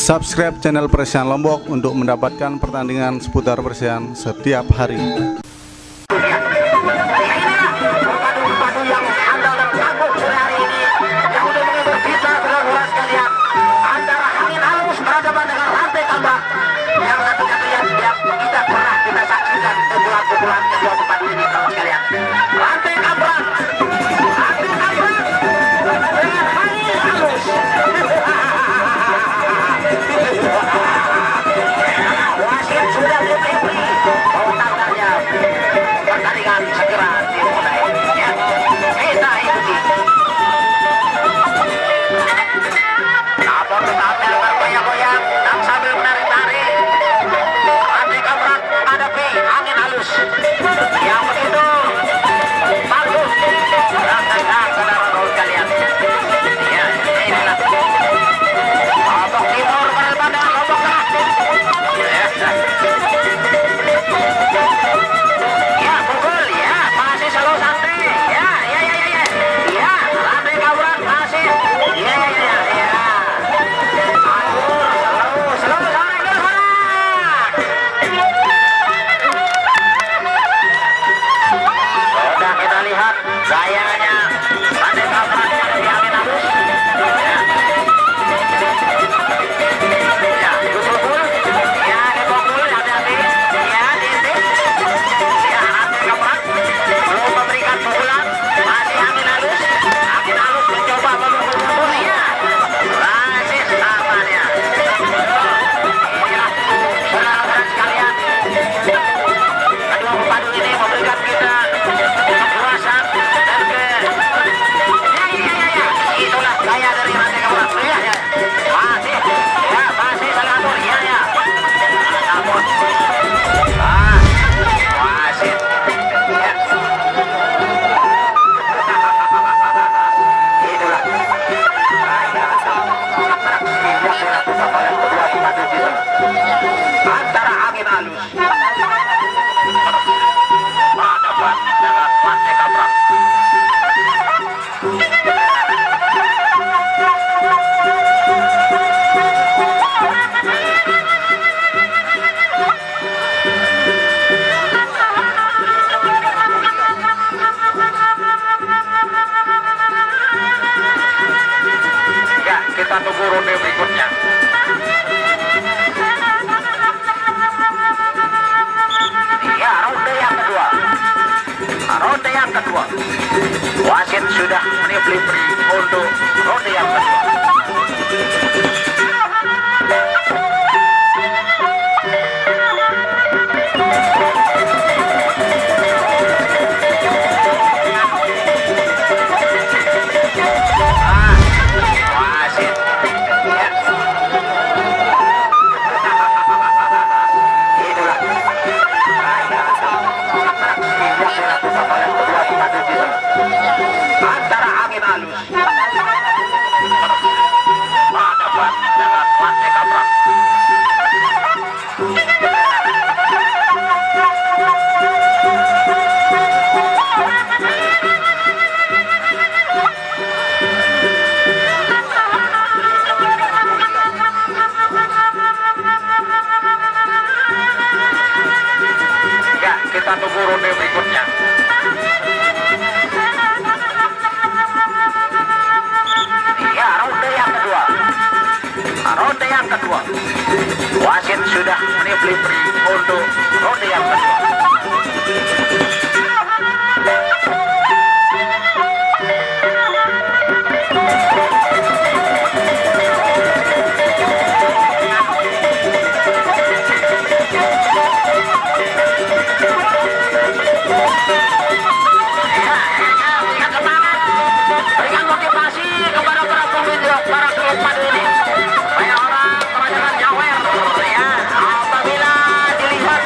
Subscribe channel Persian Lombok untuk mendapatkan pertandingan seputar Persian setiap hari. Kita tunggu ronde berikutnya. Ya, ronde yang kedua. Ronde yang kedua. Wasit sudah meniup untuk ronde yang kedua. Antara angin halus berhadapan dengan Pantai Kaprak. Ya, kita tunggu ronde berikutnya. Ronde yang kedua. Wasit sudah meniup untuk ronde yang kedua. Berikan motivasi kepada para pemimpin, para klub padu ini. Apabila dilihat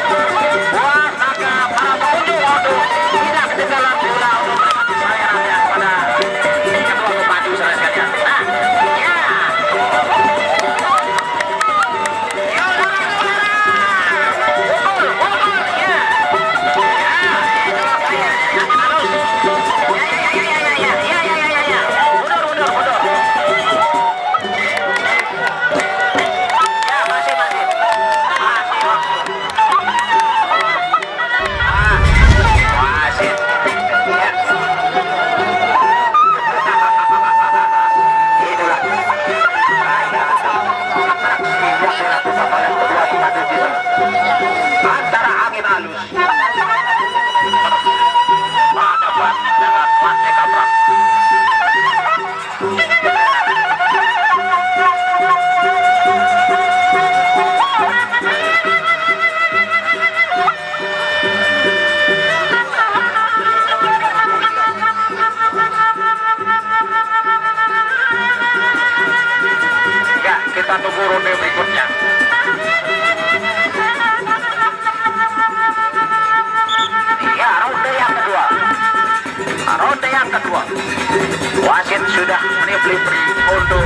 kita tunggu ronde berikutnya. Iya, ronde yang kedua. Ronde yang kedua. Wasit sudah meniup untuk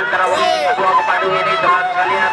antara dua pemandu ini teman sekalian